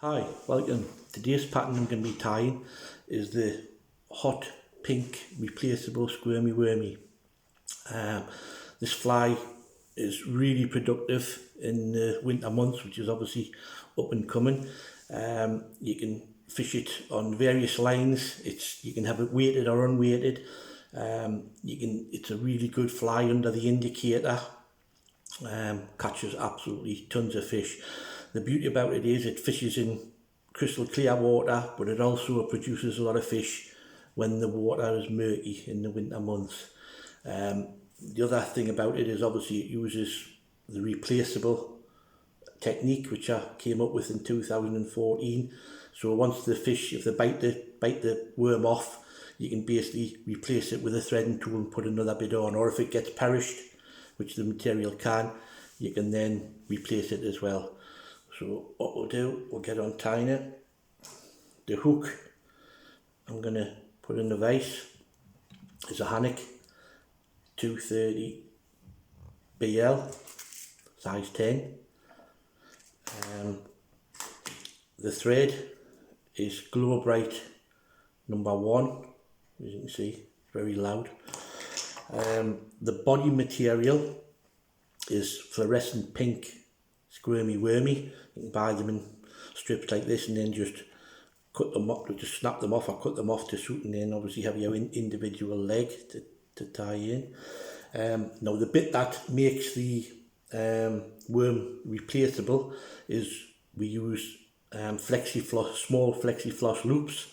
Hi, welcome. Today's pattern I'm going to be tying is the hot pink replaceable squirmy wormy. This fly is really productive in the winter months, which is obviously up and coming. You can fish it on various lines. You can have it weighted or unweighted. It's a really good fly under the indicator. Catches absolutely tons of fish. The beauty about it is it fishes in crystal clear water, but it also produces a lot of fish when the water is murky in the winter months. The other thing about it is obviously it uses the replaceable technique which I came up with in 2014. So once the fish, if they bite the worm off, you can basically replace it with a threading tool and put another bit on, or if it gets perished, which the material can, you can then replace it as well. So what we'll do, we'll get on tying it. The hook I'm going to put in the vise is a Alec 230 BL, size 10. The thread is Glow Bright number 1, as you can see, very loud. The body material is fluorescent pink squirmy wormy. You can buy them in strips like this and then just cut them up, just snap them off or cut them off to suit, and then obviously have your individual leg to tie in. Now the bit that makes the worm replaceable is we use small flexi floss loops,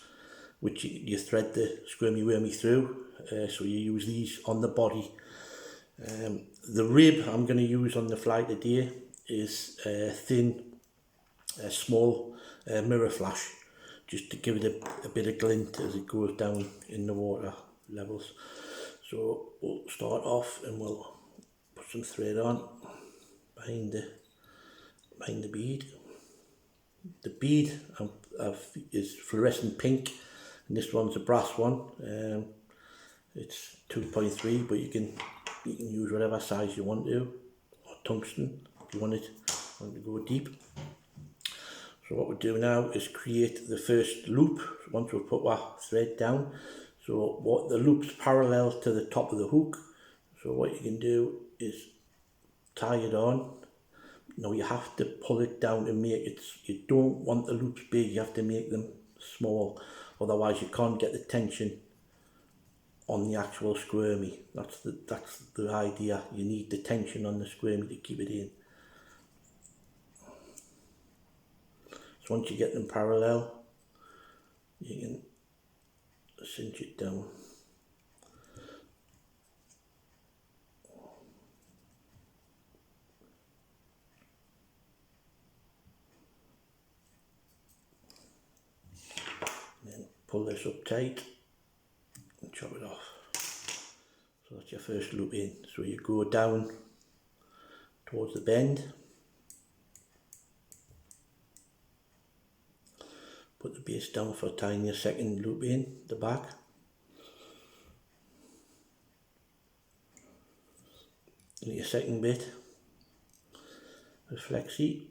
which you thread the squirmy wormy through. So you use these on the body. The rib I'm going to use on the fly today is thin, small mirror flash, just to give it a bit of glint as it goes down in the water levels. So we'll start off and we'll put some thread on behind the bead. The bead is fluorescent pink, and this one's a brass one. It's 2.3, but you can use whatever size you want to, or tungsten if you want to go deep. So what we'll do now is create the first loop once we've put our thread down. So what the loop's parallel to the top of the hook. So what you can do is tie it on. Now you have to pull it down to make it, you don't want the loops big, you have to make them small, otherwise you can't get the tension on the actual squirmy. That's the idea. You need the tension on the squirmy to keep it in. So once you get them parallel, you can cinch it down. And then pull this up tight and chop it off. So that's your first loop in. So you go down towards the bend, put the base down for tying your second loop in the back. And your second bit with flexi,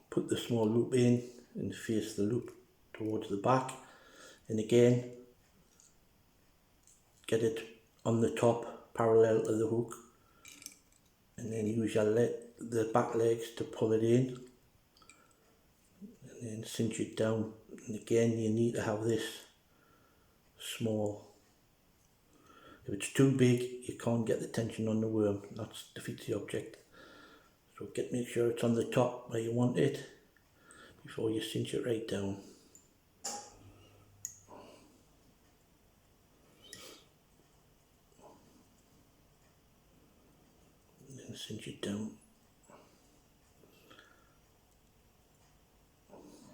put the small loop in and face the loop towards the back, and again get it on the top parallel to the hook, and then use the back legs to pull it in, and then cinch it down. And again you need to have this small. If it's too big, you can't get the tension on the worm. That defeats the object. So make sure it's on the top where you want it before you cinch it right down. And then cinch it down.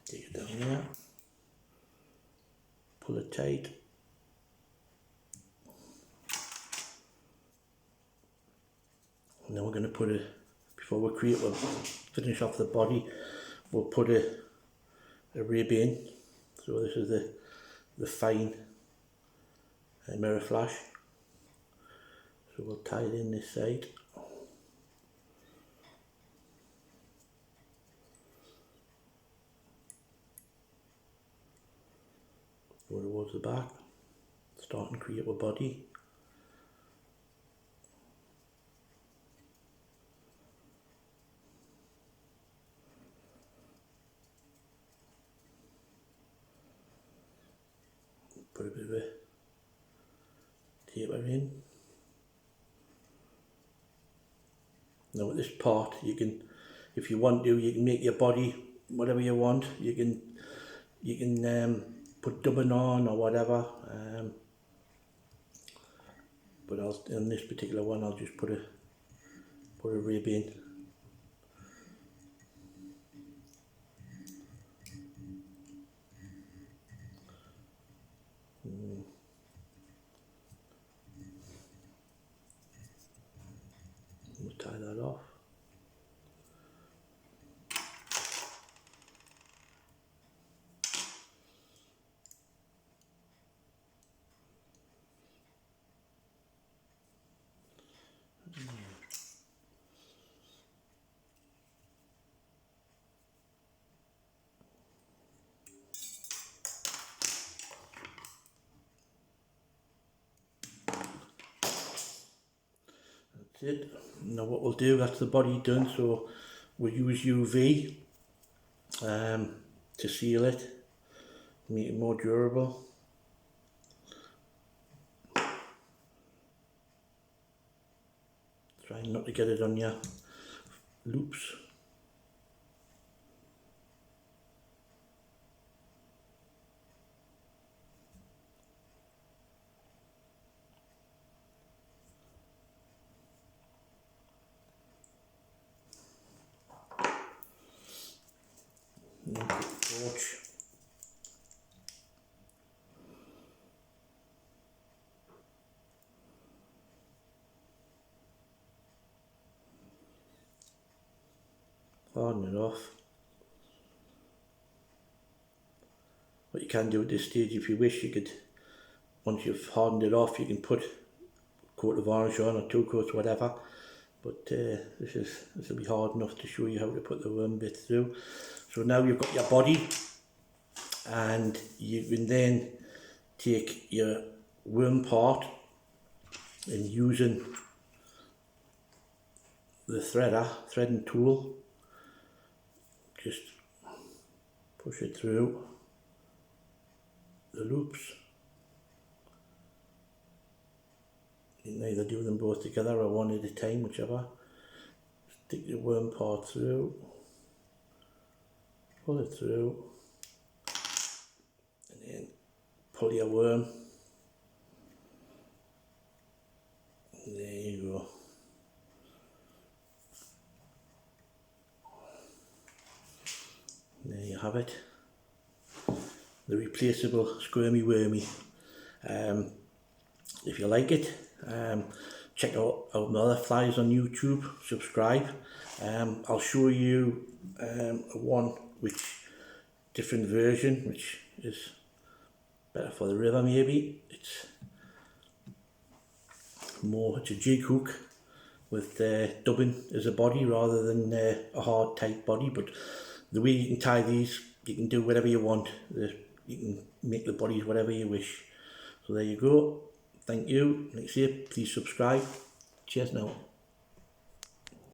Take it down here. Pull it tight. And then we're going to put we'll finish off the body, we'll put a rib in. So this is the fine mirror flash. So we'll tie it in this side. go towards the back, start and create a body. Put a bit of a taper in. Now at this part, you can, if you want to, you can make your body whatever you want. You can put dubbing on or whatever. But in this particular one, I'll just put a rib in. We'll tie that off. That's it. Now what we'll do, that's the body done, so we'll use UV to seal it, make it more durable. Try not to get it on your loops. And then put the torch. Harden it off. What you can do at this stage, if you wish, you could, once you've hardened it off, you can put a coat of varnish on or 2 coats, whatever. But this will be hard enough to show you how to put the worm bit through. So now you've got your body, and you can then take your worm part and using the threading tool, just push it through the loops. You can either do them both together or one at a time, whichever. Stick your worm part through, pull it through, and then pull your worm. There you go. There you have it. The replaceable squirmy wormy. If you like it, check out my other flies on YouTube, subscribe. I'll show you one different version, which is better for the river maybe. It's a jig hook with dubbing as a body rather than a hard tight body, but the way you can tie these, you can do whatever you want. You can make the bodies whatever you wish. So there you go. Thank you. Like I say, please subscribe. Cheers now.